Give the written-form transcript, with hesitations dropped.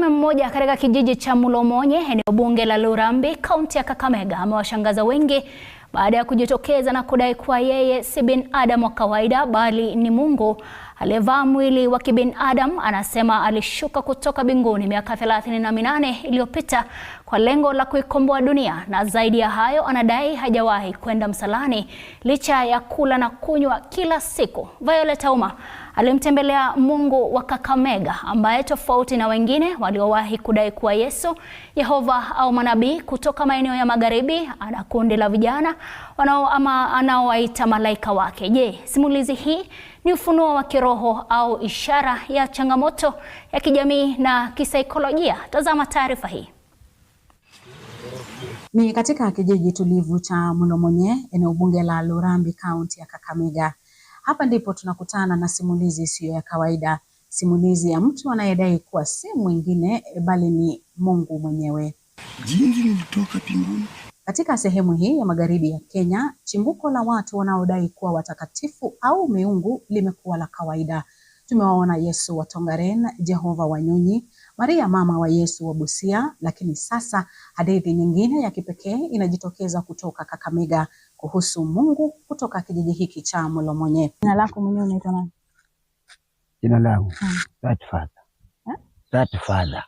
Mwanaume mmoja katika kijiji cha Mulomonye, eneo bunge la Lurambi, kaunti ya Kakamega, amewashangaza wengi baada ya kujitokeza na kudai kuwa yeye si binadamu wa kawaida bali ni Mungu aliyevaa mwili wa kibinadamu. Anasema alishuka kutoka mbinguni miaka 38 iliyopita kwa lengo la kuikomboa dunia, na zaidi ya hayo anadai hajawahi kwenda msalani licha ya kula na kunywa kila siku. Violet Auma alimtembelea Mungu wa Kakamega, ambaye tofauti na wengine waliowahi kudai kuwa Yesu, Yehova au manabii kutoka maeneo ya magharibi, ana kundi la vijana anaowaita malaika wake. Je, simulizi hii ni ufunuo wa kiroho au ishara ya changamoto ya kijamii na kisaikolojia? Tazama taarifa hii. Ni katika kijiji tulivu cha Mulomonye, eneo bunge la Lurambi, kaunti ya Kakamega. Hapa ndipo tunakutana na simulizi isiyo ya kawaida, simulizi ya mtu anayedai kuwa si mwingine bali ni Mungu mwenyewe. Jinsi nilitoka mbinguni. Katika sehemu hii ya magharibi ya Kenya, chimbuko la watu wanaodai kuwa watakatifu au miungu limekuwa la kawaida. Tumewaona Yesu wa Tongaren, Jehova wa Nyunyi, Maria mama wa Yesu wa Busia, lakini sasa hadithi nyingine ya kipekee inajitokeza kutoka Kakamega kuhusu Mungu kutoka kijiji hiki cha Mulomonye. Jina lako mwenyewe unaitwa nani? Jina langu That Father. That Father.